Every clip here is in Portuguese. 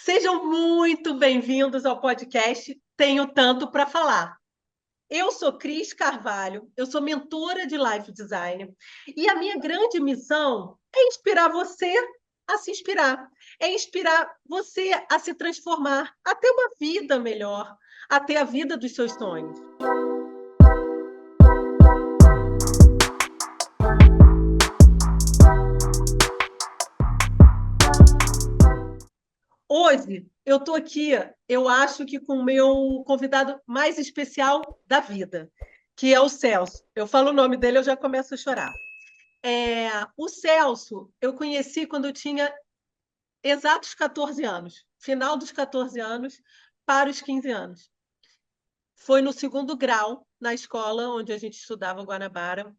Sejam muito bem-vindos ao podcast Tenho Tanto para Falar. Eu sou Cris Carvalho, eu sou mentora de Life Design e a minha grande missão é inspirar você a se inspirar, é inspirar você a se transformar, a ter uma vida melhor, a ter a vida dos seus sonhos. Hoje eu estou aqui, eu acho que com o meu convidado mais especial da vida, que é o Celso. Eu falo o nome dele, eu já começo a chorar. O Celso eu conheci quando eu tinha exatos 14 anos, final dos 14 anos para os 15 anos. Foi no segundo grau, na escola onde a gente estudava Guanabara.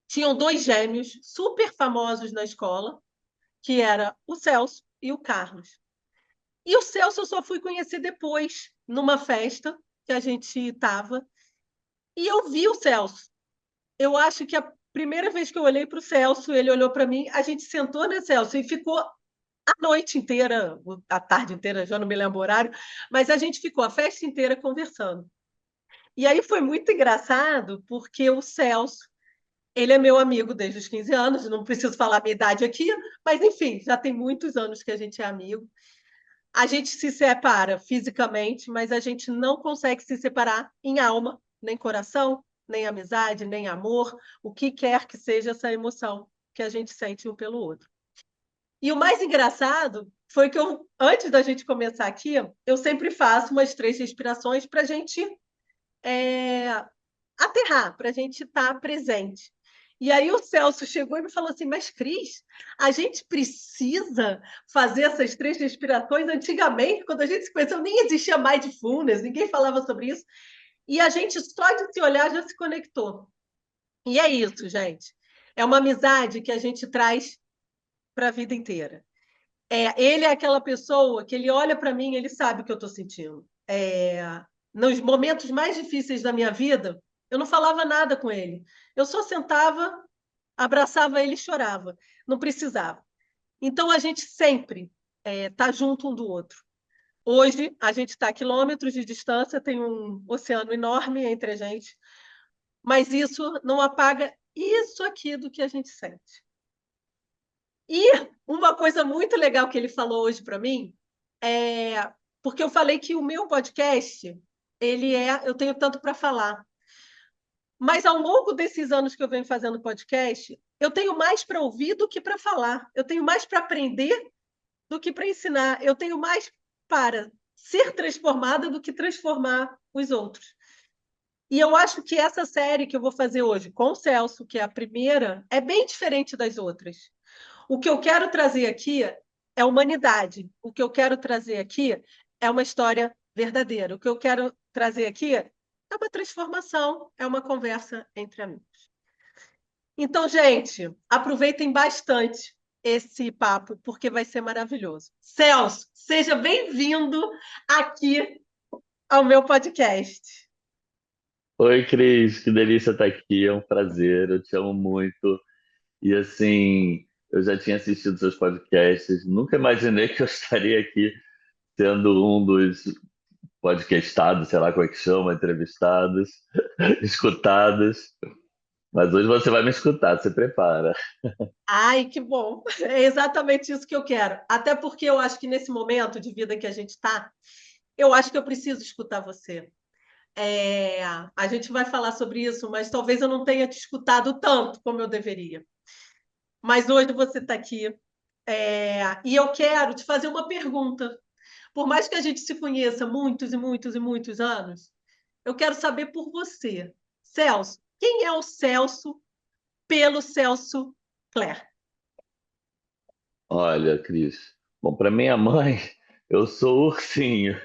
Tinham dois gêmeos super famosos na escola, que era o Celso e o Carlos. E o Celso eu só fui conhecer depois, numa festa que a gente estava, e eu vi o Celso. Eu acho que a primeira vez que eu olhei para o Celso, ele olhou para mim, a gente sentou, né, Celso, e ficou a noite inteira, a tarde inteira, já não me lembro o horário, mas a gente ficou a festa inteira conversando. E aí foi muito engraçado, porque o Celso, ele é meu amigo desde os 15 anos, não preciso falar a minha idade aqui, mas enfim, já tem muitos anos que a gente é amigo. A gente se separa fisicamente, mas a gente não consegue se separar em alma, nem coração, nem amizade, nem amor, o que quer que seja essa emoção que a gente sente um pelo outro. E o mais engraçado foi que antes da gente começar aqui, eu sempre faço umas 3 respirações para a gente é, aterrar, para a gente estar presente. E aí o Celso chegou e me falou assim, mas Cris, a gente precisa fazer essas 3 respirações. Antigamente, quando a gente se conheceu, nem existia mindfulness, ninguém falava sobre isso. E a gente só de se olhar já se conectou. E é isso, gente. É uma amizade que a gente traz para a vida inteira. Ele é aquela pessoa que ele olha para mim, ele sabe o que eu estou sentindo. Nos momentos mais difíceis da minha vida, eu não falava nada com ele. Eu só sentava, abraçava ele e chorava. Não precisava. Então, a gente sempre está junto um do outro. Hoje, a gente está a quilômetros de distância, tem um oceano enorme entre a gente, mas isso não apaga isso aqui do que a gente sente. E uma coisa muito legal que ele falou hoje para mim é porque eu falei que o meu podcast, eu tenho tanto para falar. Mas ao longo desses anos que eu venho fazendo podcast, eu tenho mais para ouvir do que para falar. Eu tenho mais para aprender do que para ensinar. Eu tenho mais para ser transformada do que transformar os outros. E eu acho que essa série que eu vou fazer hoje com o Celso, que é a primeira, é bem diferente das outras. O que eu quero trazer aqui é humanidade. O que eu quero trazer aqui é uma história verdadeira. O que eu quero trazer aqui é uma transformação, é uma conversa entre amigos. Então, gente, aproveitem bastante esse papo, porque vai ser maravilhoso. Celso, seja bem-vindo aqui ao meu podcast. Oi, Cris, que delícia estar aqui, é um prazer, eu te amo muito. E assim, eu já tinha assistido seus podcasts, nunca imaginei que eu estaria aqui sendo um dos podcastados, sei lá como é que chama, entrevistados, escutados. Mas hoje você vai me escutar, se prepara. Ai, que bom! É exatamente isso que eu quero. Até porque eu acho que nesse momento de vida que a gente está, eu acho que eu preciso escutar você. A gente vai falar sobre isso, mas talvez eu não tenha te escutado tanto como eu deveria. Mas hoje você está aqui, e eu quero te fazer uma pergunta. Por mais que a gente se conheça muitos e muitos e muitos anos, eu quero saber por você. Celso, quem é o Celso pelo Celso Clare? Olha, Cris, bom, para minha mãe, eu sou ursinho.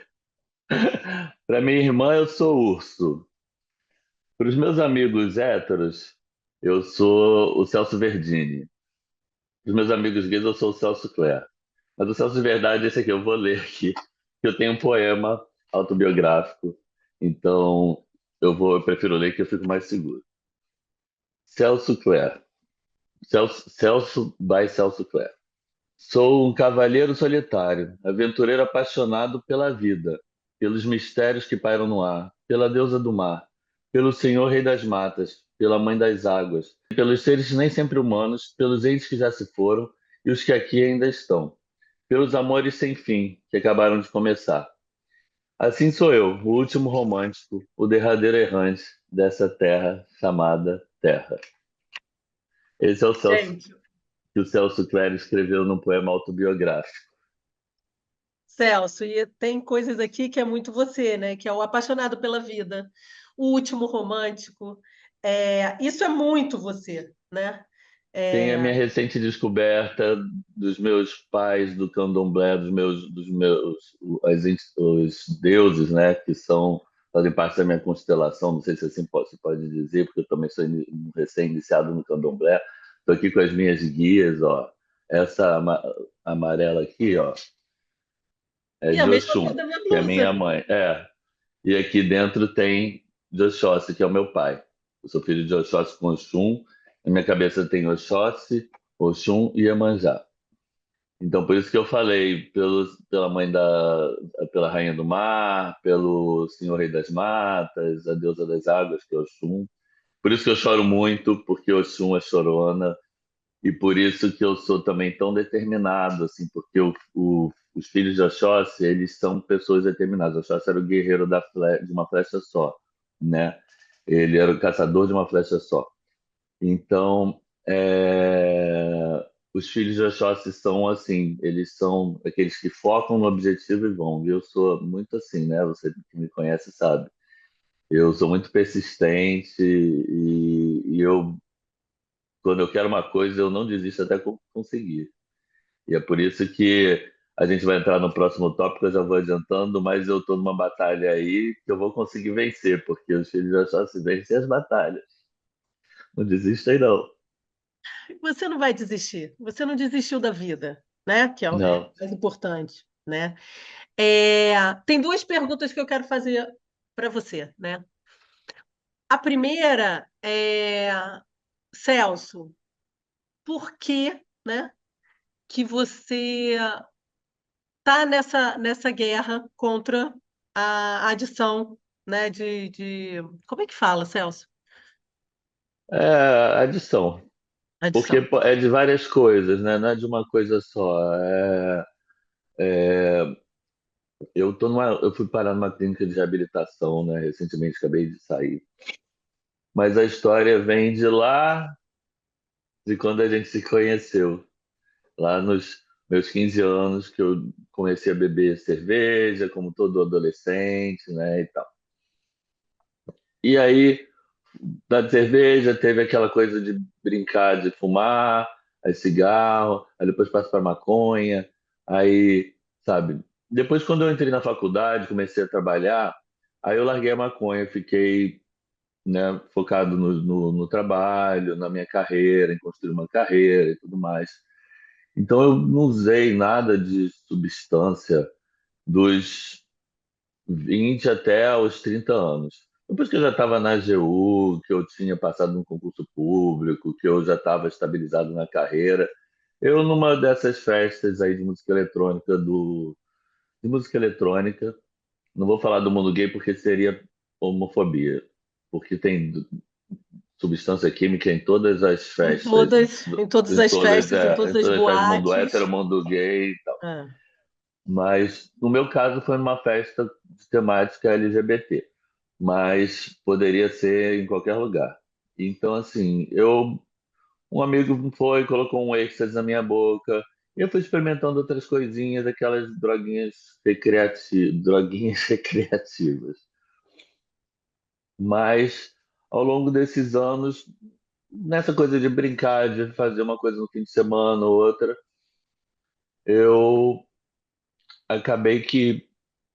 Para minha irmã, eu sou urso. Para os meus amigos héteros, eu sou o Celso Verdini. Para os meus amigos gays, eu sou o Celso Clare. Mas o Celso de verdade, esse aqui, eu vou ler aqui. Eu tenho um poema autobiográfico, então eu prefiro ler que eu fico mais seguro. Celso Clare. Celso by Celso Clare. Sou um cavalheiro solitário, aventureiro apaixonado pela vida, pelos mistérios que pairam no ar, pela deusa do mar, pelo Senhor Rei das Matas, pela Mãe das Águas, pelos seres nem sempre humanos, pelos entes que já se foram e os que aqui ainda estão, pelos amores sem fim que acabaram de começar. Assim sou eu, o último romântico, o derradeiro errante dessa terra chamada Terra. Esse é o Celso, Gente, que o Celso Cléry escreveu num poema autobiográfico. Celso, e tem coisas aqui que é muito você, né? Que é o apaixonado pela vida, o último romântico. Isso é muito você, né? Tem a É, minha recente descoberta dos meus pais do candomblé, os deuses, né, que fazem parte da minha constelação, não sei se assim se pode dizer, porque eu também sou um recém-iniciado no candomblé. Estou aqui com as minhas guias, ó. Essa amarela aqui, ó, é e a de mesma cor Oxum, da minha que é blusa. minha mãe. É. E aqui dentro tem de Oxóssi, que é o meu pai. Eu sou filho de Oxóssi com Oxum. Na minha cabeça tem Oxóssi, Oxum e Iemanjá. Então, por isso que eu falei pela Rainha do Mar, pelo Senhor Rei das Matas, a Deusa das Águas, que é Oxum. Por isso que eu choro muito, porque Oxum é chorona. E por isso que eu sou também tão determinado, assim, porque os filhos de Oxóssi, eles são pessoas determinadas. Oxóssi era o guerreiro de uma flecha só, né? Ele era o caçador de uma flecha só. Então, os filhos de Oxóssi são assim, eles são aqueles que focam no objetivo e vão. E eu sou muito assim, né? Você que me conhece sabe. Eu sou muito persistente e eu, quando eu quero uma coisa, eu não desisto até conseguir. E é por isso que a gente vai entrar no próximo tópico, eu já vou adiantando, mas eu estou numa batalha aí que eu vou conseguir vencer, porque os filhos de Oxóssi vencem as batalhas. Não desistem, não. Você não vai desistir. Você não desistiu da vida, né? Que é o Não. mais importante, né? Tem duas perguntas que eu quero fazer para você, né? A primeira é, Celso, por que, né, que você está nessa guerra contra a adição, né, Como é que fala, Celso? É adição, porque Adição. é de várias coisas, né? Não é de uma coisa só. Eu fui parar numa clínica de reabilitação, né? Recentemente acabei de sair. Mas a história vem de lá, de quando a gente se conheceu, lá nos meus 15 anos, que eu comecei a beber cerveja, como todo adolescente, né? E tal. E aí da cerveja, teve aquela coisa de brincar, de fumar, aí cigarro, aí depois passa para maconha, aí, sabe? Depois, quando eu entrei na faculdade, comecei a trabalhar, aí eu larguei a maconha, fiquei, né, focado no trabalho, na minha carreira, em construir uma carreira e tudo mais. Então, eu não usei nada de substância dos 20 até os 30 anos. Depois que eu já estava na AGU, que eu tinha passado num concurso público, que eu já estava estabilizado na carreira, eu numa dessas festas aí de música eletrônica, não vou falar do mundo gay porque seria homofobia, porque tem substância química em todas as festas, Em todas as festas, em em todas as todas as festas, mundo hétero, boates. mundo gay. Ah, Mas no meu caso foi numa festa de temática LGBT, mas poderia ser em qualquer lugar. Então, assim, um amigo foi, colocou um êxtase na minha boca, e eu fui experimentando outras coisinhas, aquelas droguinhas recreativas. Mas ao longo desses anos, nessa coisa de brincar, de fazer uma coisa no fim de semana ou outra, eu acabei que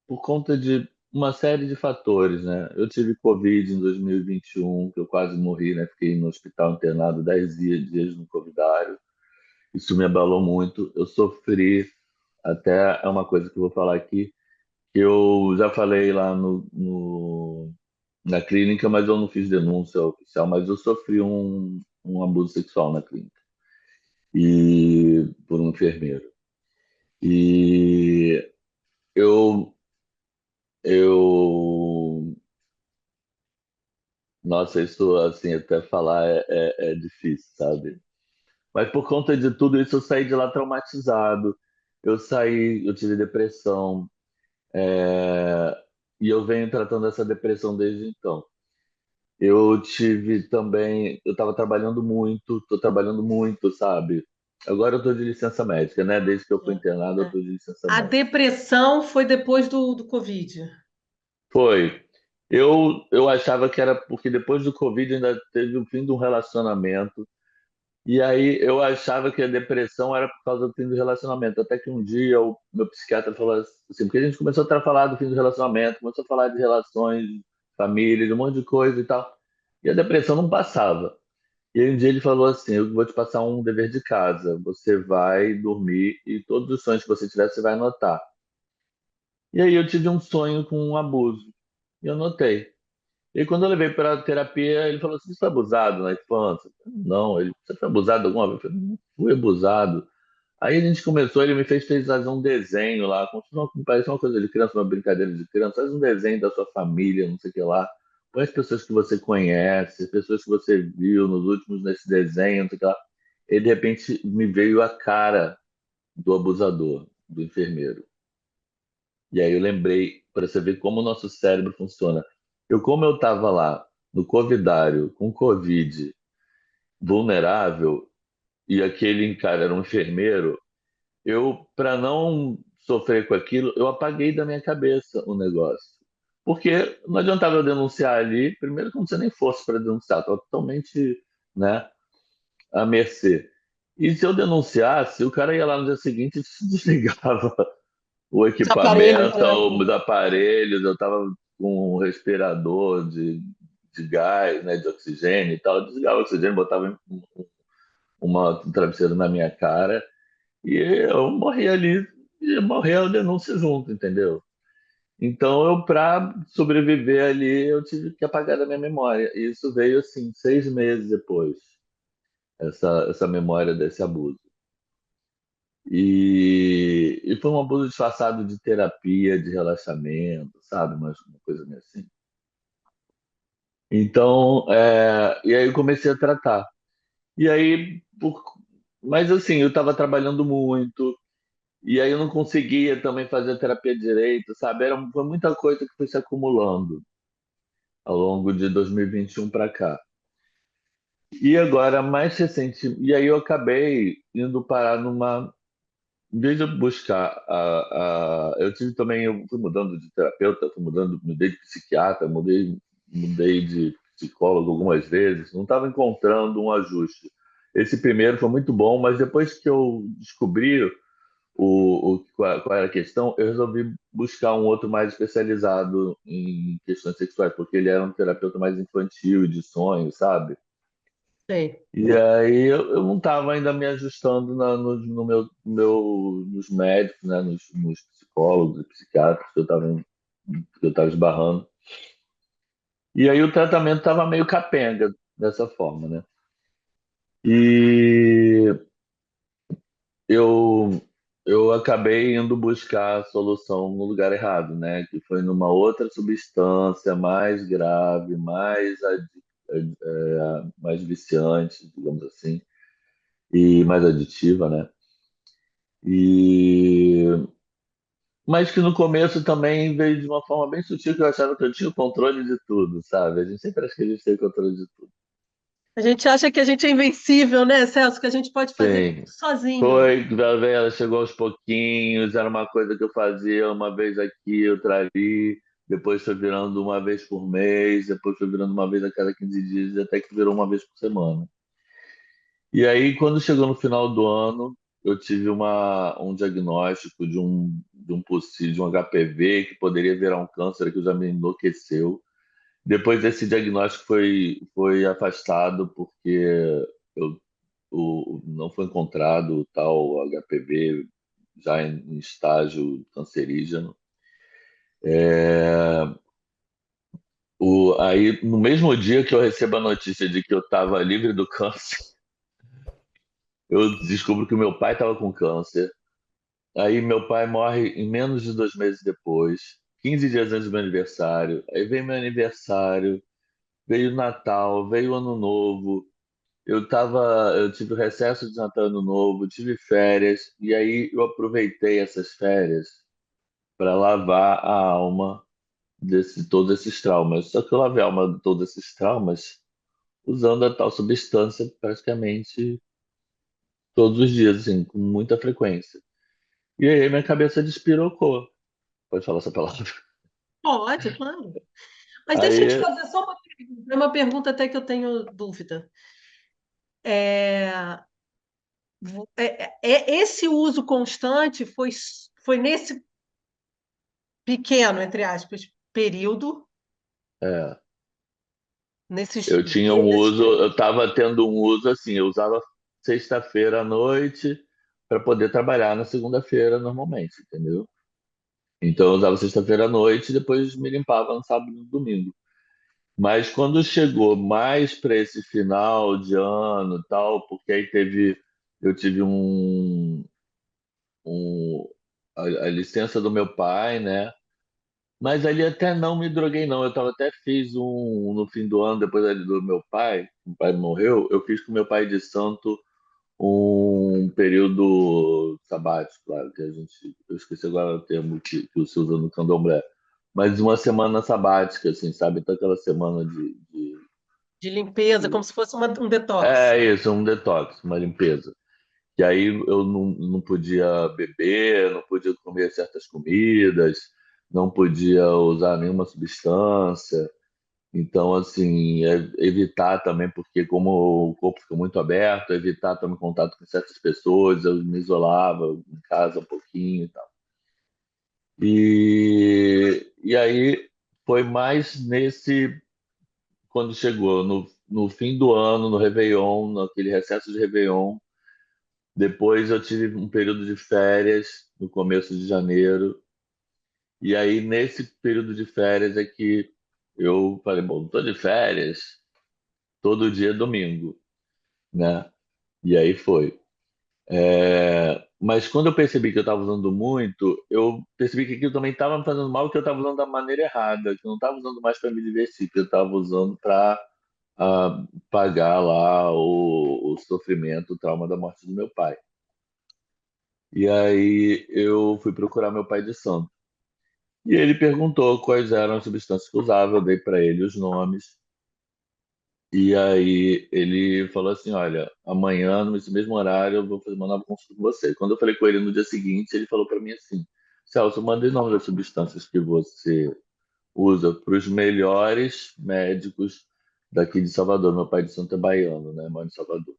por conta de uma série de fatores, né? Eu tive Covid em 2021, que eu quase morri, né? Fiquei no hospital internado 10 dias no Covidário. Isso me abalou muito. Eu sofri, até é uma coisa que eu vou falar aqui, que eu já falei lá na clínica, mas eu não fiz denúncia oficial, mas eu sofri um abuso sexual na clínica e por um enfermeiro. E eu, eu, nossa, isso assim, até falar é difícil, sabe? Mas por conta de tudo isso, eu saí de lá traumatizado. Eu tive depressão, é, e eu venho tratando essa depressão desde então. Eu tive também, eu estava trabalhando muito, estou trabalhando muito, sabe? Agora eu estou de licença médica, né? Desde que eu fui internado, É, eu é. estou de licença A médica. depressão foi depois do Covid. Foi. Eu achava que era porque depois do Covid ainda teve o fim de um relacionamento. E aí eu achava que a depressão era por causa do fim do relacionamento. Até que um dia o meu psiquiatra falou assim, porque a gente começou a falar do fim do relacionamento, começou a falar de relações, família, de um monte de coisa e tal. E a depressão não passava. E aí um dia ele falou assim, eu vou te passar um dever de casa. Você vai dormir e todos os sonhos que você tiver, você vai anotar. E aí eu tive um sonho com um abuso. E eu anotei. E quando eu levei para terapia, ele falou assim: Você foi abusado na infância? Não, você foi abusado alguma vez? Eu falei: Não fui abusado. Aí a gente começou, ele me fez fazer um desenho lá, como se parece uma coisa de criança, uma brincadeira de criança. Faz um desenho da sua família, não sei o que lá. Põe as pessoas que você conhece, as pessoas que você viu nos últimos nesse desenho, não sei o que lá. E de repente me veio a cara do abusador, do enfermeiro. E aí eu lembrei, para você ver como o nosso cérebro funciona. Como eu estava lá no covidário, com Covid, vulnerável, e aquele cara era um enfermeiro, para não sofrer com aquilo, eu apaguei da minha cabeça o negócio. Porque não adiantava eu denunciar ali, primeiro que não tinha nem força para denunciar, estava totalmente, né, à mercê. E se eu denunciasse, o cara ia lá no dia seguinte e desligava o Os aparelhos, equipamento, né? os aparelhos, eu estava com um respirador de gás, né, de oxigênio e tal. Eu desligava o oxigênio, botava um travesseiro na minha cara e eu morria ali, e morria a denúncia junto, entendeu? Então, para sobreviver ali, eu tive que apagar da minha memória. E isso veio, assim, 6 meses depois, essa memória desse abuso. E foi um abuso disfarçado de terapia, de relaxamento, sabe? Uma coisa meio assim. Então, e aí eu comecei a tratar. E aí, mas assim, eu estava trabalhando muito, e aí eu não conseguia também fazer a terapia direito, sabe? Foi muita coisa que foi se acumulando ao longo de 2021 para cá. E agora, mais recente, e aí eu acabei indo parar numa. Em vez de eu buscar eu tive também, eu fui mudando de terapeuta, fui mudando, mudei de psiquiatra, mudei de psicólogo algumas vezes, não estava encontrando um ajuste. Esse primeiro foi muito bom, mas depois que eu descobri qual era a questão, eu resolvi buscar um outro mais especializado em questões sexuais, porque ele era um terapeuta mais infantil, de sonhos, sabe? Sei. E aí eu não estava ainda me ajustando no nos médicos, né, nos psicólogos e psiquiatras que eu estava esbarrando. E aí o tratamento estava meio capenga dessa forma, né? E eu, eu acabei indo buscar a solução no lugar errado, né? Que foi numa outra substância mais grave, mais viciante, digamos assim, e mais aditiva, né? E mas que no começo também veio de uma forma bem sutil que eu achava que eu tinha o controle de tudo, sabe? A gente sempre acha que a gente tem o controle de tudo. A gente acha que a gente é invencível, né, Celso? Que a gente pode fazer tudo Sim. sozinho. Foi, ela chegou aos pouquinhos, era uma coisa que eu fazia uma vez aqui, outra ali, depois foi virando uma vez por mês, depois foi virando uma vez a cada 15 dias, até que virou uma vez por semana. E aí, quando chegou no final do ano, eu tive um diagnóstico de um possível, de um HPV que poderia virar um câncer que já me enlouqueceu. Depois desse diagnóstico foi afastado porque eu, não foi encontrado o tal HPV já em estágio cancerígeno. É, aí, no mesmo dia que eu recebo a notícia de que eu estava livre do câncer, eu descubro que o meu pai estava com câncer. Aí meu pai morre em menos de 2 meses depois, 15 dias antes do meu aniversário. Aí veio meu aniversário, veio o Natal, veio o Ano Novo. Eu tive o recesso de Natal e Ano Novo, tive férias, e aí eu aproveitei essas férias para lavar a alma de todos esses traumas. Só que eu lavei a alma de todos esses traumas usando a tal substância praticamente todos os dias, assim, com muita frequência. E aí minha cabeça despirocou. Pode falar essa palavra. Pode, claro. Mas deixa eu te Aí, fazer só uma pergunta até que eu tenho dúvida. É, esse uso constante foi nesse pequeno, entre aspas, período, é, nesses eu tinha um meses. uso, eu estava tendo um uso assim, eu usava sexta-feira à noite para poder trabalhar na segunda-feira normalmente, entendeu? Então eu usava sexta-feira à noite e depois me limpava no sábado e no domingo. Mas quando chegou mais para esse final de ano, e tal, porque aí eu tive um a licença do meu pai, né? Mas ali até não me droguei, não. Eu tava, até fiz no fim do ano, depois ali do meu pai morreu, eu fiz com meu pai de santo um período sabático, claro, que a gente, eu esqueci agora o termo que se usa no candomblé, mas uma semana sabática, assim, sabe? Então aquela semana De limpeza, como de- se fosse um detox. É isso, um detox, uma limpeza. Que aí eu não podia beber, não podia comer certas comidas, não podia usar nenhuma substância. Então, assim, evitar também, porque como o corpo fica muito aberto, evitar também contato com certas pessoas, eu me isolava em casa um pouquinho e tal. E aí foi mais quando chegou no fim do ano, no Réveillon, naquele recesso de Réveillon. Depois eu tive um período de férias no começo de janeiro. E aí, nesse período de férias, é que eu falei, bom, tô de férias, todo dia é domingo, né? E aí foi. Mas quando eu percebi que eu estava usando muito, eu percebi que aquilo também estava me fazendo mal, que eu estava usando da maneira errada, que eu não estava usando mais para me divertir, que eu estava usando para pagar lá o sofrimento, o trauma da morte do meu pai. E aí eu fui procurar meu pai de santo. E ele perguntou quais eram as substâncias que eu usava, eu dei para ele os nomes. E aí ele falou assim: Olha, amanhã, nesse mesmo horário, eu vou fazer uma nova consulta com você. Quando eu falei com ele no dia seguinte, ele falou para mim assim: Celso, mandei o nome das substâncias que você usa para os melhores médicos daqui de Salvador. Meu pai de santo é baiano, né? Mãe de Salvador.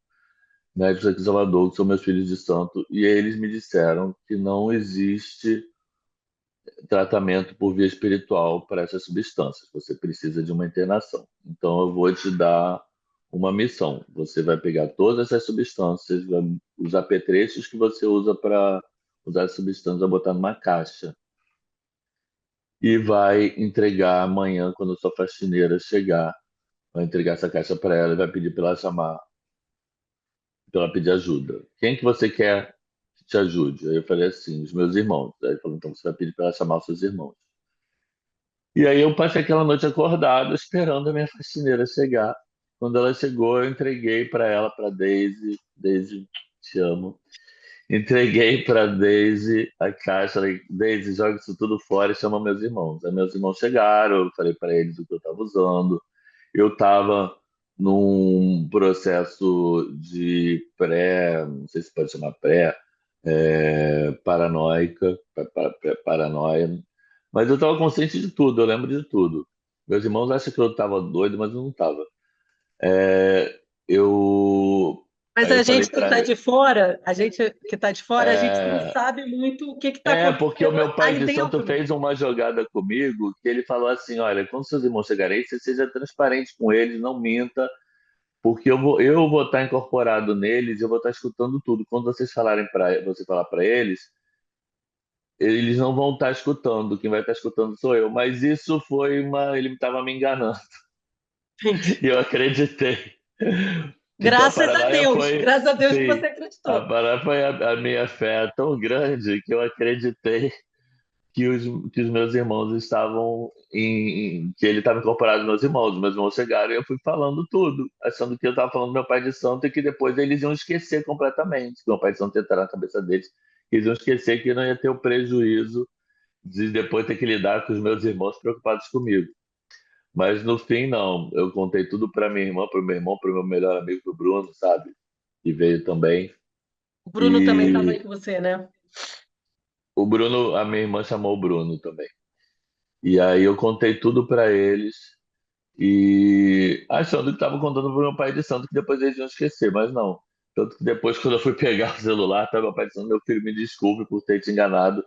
Médicos aqui de Salvador, que são meus filhos de santo. E eles me disseram que não existe tratamento por via espiritual para essas substâncias. Você precisa de uma internação. Então, eu vou te dar uma missão. Você vai pegar todas essas substâncias, os apetrechos que você usa para usar as substâncias, vai botar numa caixa e vai entregar amanhã, quando a sua faxineira chegar. Vai entregar essa caixa para ela e vai pedir para ela chamar, para ela pedir ajuda. Quem que você quer que te ajude? Aí eu falei assim, os meus irmãos. Aí ele falou, então você vai pedir para ela chamar os seus irmãos. E aí eu passei aquela noite acordado, esperando a minha faxineira chegar. Quando ela chegou, eu entreguei para ela, para Daisy. Daisy, te amo. Entreguei para Daisy a caixa. Falei, Daisy, joga isso tudo fora e chama meus irmãos. Aí meus irmãos chegaram, eu falei para eles o que eu estava usando. Eu estava num processo de não sei se pode chamar paranoica, paranoia, mas eu estava consciente de tudo, eu lembro de tudo. Meus irmãos acham que eu estava doido, mas eu não estava. É, eu, Mas aí eu a falei gente que para está de fora, a gente que está de fora, a gente não é, sabe muito o que está porque o acontecendo meu pai aí de santo dentro, né? fez uma jogada comigo que ele falou assim: olha, quando seus irmãos chegarem, você seja transparente com eles, não minta, porque eu vou estar incorporado neles, eu vou estar escutando tudo. Quando vocês falarem para você falar para eles não vão estar escutando, quem vai estar escutando sou eu. Mas isso foi ele estava me enganando Entendi. e eu acreditei. Então a paranoia foi, Graças a Deus que sim, você a acreditou. paranoia foi a minha fé tão grande que eu acreditei que os meus irmãos estavam que ele estava incorporado aos meus irmãos. Os meus irmãos chegaram e eu fui falando tudo, achando que eu estava falando do meu pai de santo e que depois eles iam esquecer completamente, que meu pai de santo ia entrar na cabeça deles, que eles iam esquecer que não ia ter o prejuízo de depois ter que lidar com os meus irmãos preocupados comigo. Mas no fim, não. Eu contei tudo para minha irmã, para o meu irmão, para o meu melhor amigo, o Bruno, sabe? Que veio também. O Bruno também estava aí E com você, né? o Bruno, a minha irmã chamou o Bruno também. E aí eu contei tudo para eles e achando que estava contando para meu pai de santo que depois eles iam esquecer, mas não. Tanto que depois, quando eu fui pegar o celular, estava meu pai dizendo: meu filho, me desculpe por ter te enganado,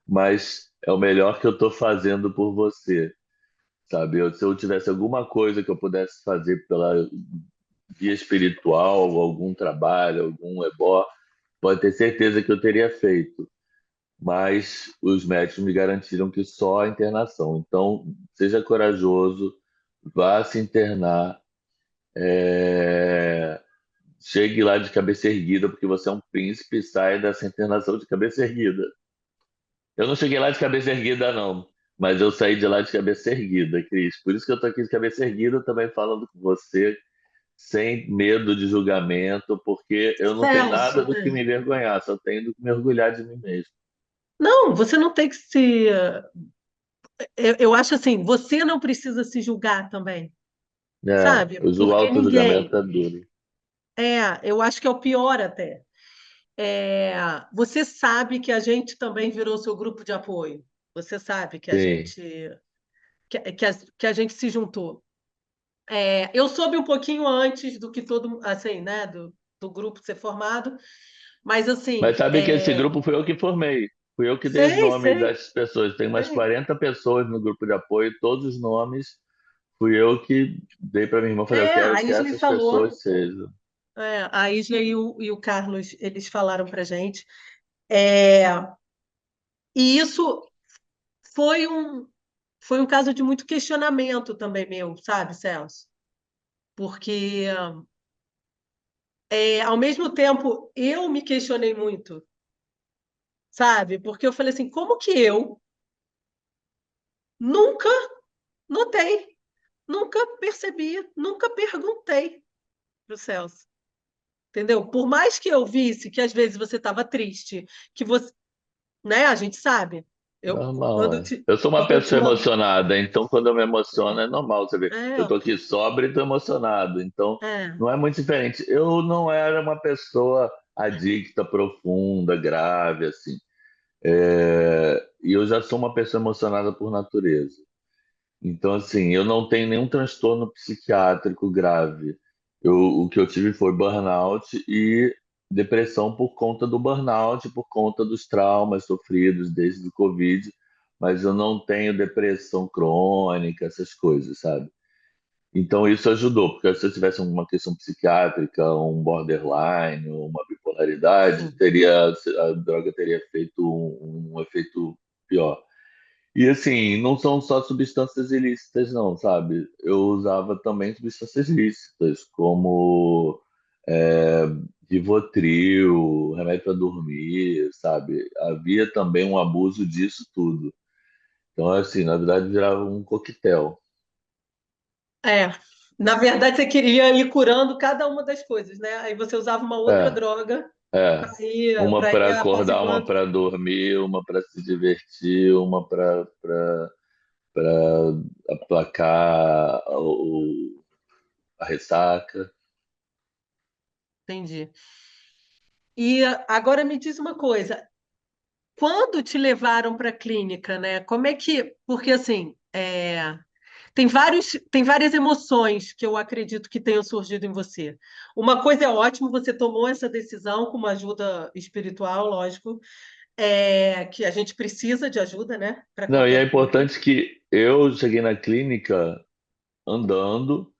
mas é o melhor que eu estou fazendo por você, sabe? Se eu tivesse alguma coisa que eu pudesse fazer pela via espiritual, algum trabalho, algum ebó, pode ter certeza que eu teria feito. Mas os médicos me garantiram que só a internação. Então, seja corajoso, vá se internar, chegue lá de cabeça erguida, porque você é um príncipe e sai dessa internação de cabeça erguida. Eu não cheguei lá de cabeça erguida, não, mas eu saí de lá de cabeça erguida, Cris. Por isso que eu tô aqui de cabeça erguida também falando com você, sem medo de julgamento, porque eu não tenho nada Celso, do que me envergonhar, só tenho do que me orgulhar de mim mesmo. não, você não tem que se. Eu acho assim, você não precisa se julgar também, É, sabe? o Porque auto-julgamento ninguém. é duro. Eu acho que é o pior até. É, você sabe que a gente também virou seu grupo de apoio. Você sabe que a Sim. gente que a gente se juntou. Eu soube um pouquinho antes do que todo, assim, né, do grupo ser formado, mas Mas assim, sabe que esse grupo foi eu que formei. Fui eu que dei os sei, nomes sei, das pessoas. Tem umas sei. 40 pessoas no grupo de apoio, todos os nomes. Fui eu que dei para minha irmã. Falei, eu quero A que Isley essas falou, pessoas sejam. a Isley e o Carlos, eles falaram pra gente. É, e isso foi um, foi um caso de muito questionamento também meu, sabe, Celso? Porque, ao mesmo tempo, eu me questionei muito, sabe? Porque eu falei assim, como que eu nunca notei, nunca percebi, nunca perguntei para o Celso, entendeu? Por mais que eu visse que às vezes você estava triste, que você, né? A gente sabe. Eu Normal, quando é. Eu sou uma quando eu te pessoa mando, emocionada, então quando eu me emociono é normal. Você vê, eu é, tô aqui sóbrio e tô emocionado. Então é, não é muito diferente. Eu não era uma pessoa adicta, profunda, grave, assim. E eu já sou uma pessoa emocionada por natureza. Então, assim, eu não tenho nenhum transtorno psiquiátrico grave. O que eu tive foi burnout e depressão por conta do burnout, por conta dos traumas sofridos desde o Covid, mas eu não tenho depressão crônica, essas coisas, sabe? Então, isso ajudou, porque se eu tivesse uma questão psiquiátrica, um borderline, uma bipolaridade, sim. a droga teria feito um efeito pior. E assim, não são só substâncias ilícitas, não, sabe? Eu usava também substâncias lícitas, como é, Rivotril, remédio para dormir, sabe? Havia também um abuso disso tudo. Então, assim, na verdade, virava um coquetel. É. Na verdade, você queria ir curando cada uma das coisas, né? Aí você usava uma outra É, droga é. para Uma ir para acordar, uma apaziguando. para dormir, uma para se divertir, uma para aplacar a ressaca. Entendi. E agora me diz uma coisa, quando te levaram para a clínica, né? Como é que, porque assim, tem várias emoções que eu acredito que tenham surgido em você. Uma coisa é ótimo, você tomou essa decisão com uma ajuda espiritual, lógico, que a gente precisa de ajuda, né? Para Não, e é qualquer coisa. importante que eu cheguei na clínica andando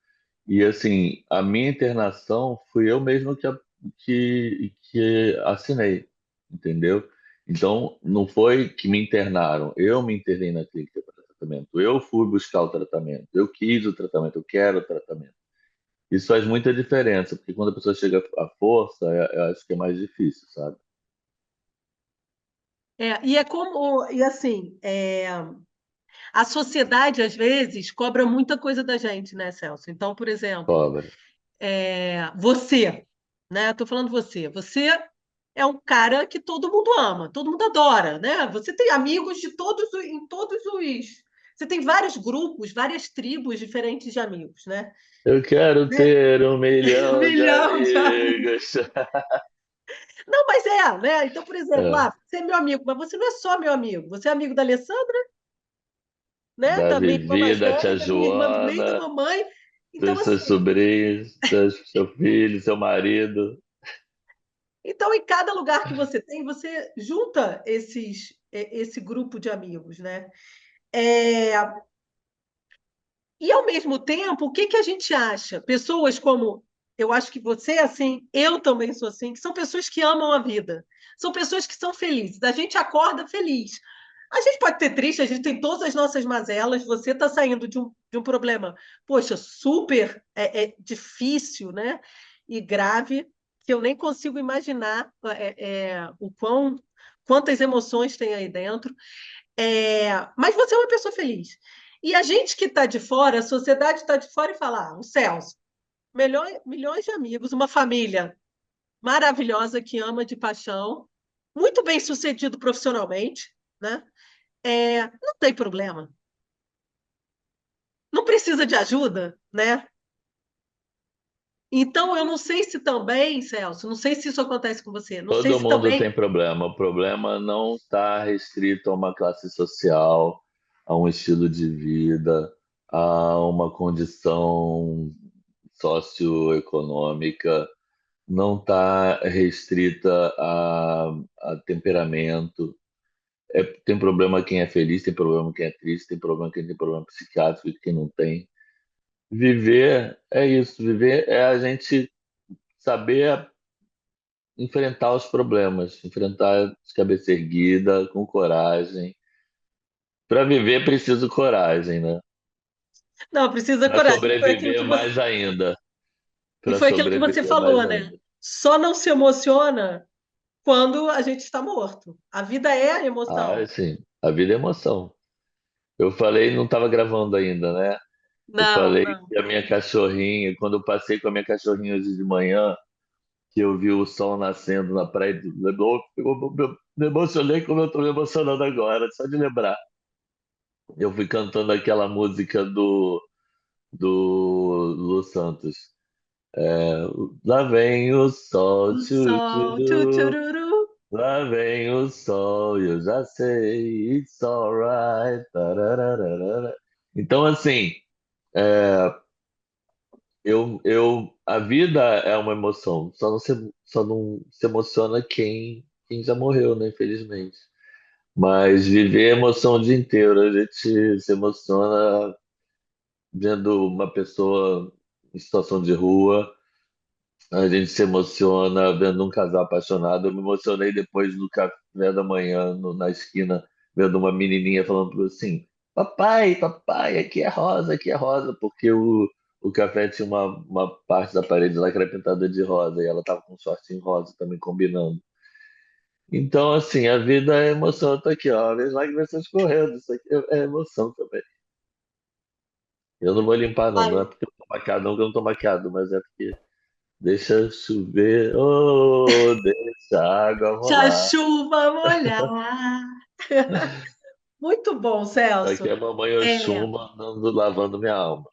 e assim, a minha internação fui eu mesmo que assinei, entendeu? Então, não foi que me internaram, eu me internei na clínica para tratamento, eu fui buscar o tratamento, eu quis o tratamento, eu quero o tratamento. Isso faz muita diferença, porque quando a pessoa chega à força, eu acho que é mais difícil, sabe? E é como, e assim, a sociedade às vezes cobra muita coisa da gente, né, Celso? Então, por exemplo, Cobra. você, né? Estou falando você é um cara que todo mundo ama, todo mundo adora, né? Você tem amigos de em todos os. Você tem vários grupos, várias tribos diferentes de amigos, né? Eu quero Né? ter um Um milhão de milhão de amigos. amigos. Não, mas né? Então, por exemplo, É, você é meu amigo, mas você não é só meu amigo, você é amigo da Alessandra, né? da Da minha irmã Vivi, mais da tia velha, da minha irmã do meio, da Joana, mamãe. Então, dos seus assim, sobrinhos, seu filho, seu marido. então, em cada lugar que você tem, você junta esse grupo de amigos, né? É, e, ao mesmo tempo, o que que a gente acha? Pessoas como, eu acho que você é assim, eu também sou assim, que são pessoas que amam a vida, são pessoas que são felizes. A gente acorda feliz. A gente pode ter triste, a gente tem todas as nossas mazelas, você está saindo de um problema, poxa, super difícil, né? E grave, que eu nem consigo imaginar quantas emoções tem aí dentro. Mas você é uma pessoa feliz. E a gente que está de fora, a sociedade está de fora e fala: o Celso, milhões de amigos, uma família maravilhosa que ama de paixão, muito bem sucedido profissionalmente, né? Não tem problema. Não precisa de ajuda, né? Então, eu não sei se também, Celso, não sei se isso acontece com você, não sei Todo se mundo também. tem problema. O problema não está restrito a uma classe social, a um estilo de vida, a uma condição socioeconômica, não está restrita a temperamento. Tem problema quem é feliz, tem problema quem é triste, tem problema quem tem problema psiquiátrico e quem não tem. Viver é isso, viver é a gente saber enfrentar os problemas, enfrentar de cabeça erguida, com coragem. Para viver é preciso coragem, né? Não, precisa Para coragem. Foi aquilo sobreviver que você, mais ainda. e Para foi aquilo que você sobreviver mais falou, né? ainda. Só não se emociona quando a gente está morto. A vida é a Ah, emoção. sim, a vida é emoção. Eu falei, não estava gravando ainda, né? Eu Não, falei não. que a minha cachorrinha, quando eu passei com a minha cachorrinha hoje de manhã, que eu vi o sol nascendo na praia do Leblon, eu me emocionei como eu estou me emocionando agora, só de lembrar. Eu fui cantando aquela música do Lu Santos. É, lá vem o sol, O tchu, sol, tchu, tchururu. lá vem o sol, eu já sei, it's alright. Tarararara. Então, assim, a vida é uma emoção, só não se emociona quem já morreu, né, infelizmente. Mas viver a emoção o dia inteiro, a gente se emociona vendo uma pessoa em situação de rua. A gente se emociona vendo um casal apaixonado. Eu me emocionei depois do café da manhã na esquina, vendo uma menininha falando assim: Papai, papai, aqui é rosa, porque o café tinha uma parte da parede lá que era pintada de rosa e ela tava com um shortinho rosa também combinando. Então, assim, a vida é emoção. Eu tô aqui, ó, vejo lágrimas escorrendo. Isso aqui é emoção também. Eu não vou limpar, não. Não é Ai, porque eu tô maquiado, não, que eu não tô maquiado, mas é porque deixa chover, oh, deixa a água deixa a rolar. chuva molhar. Muito bom, Aqui Celso. é a mamãe É, Oxum mandando, lavando minha alma.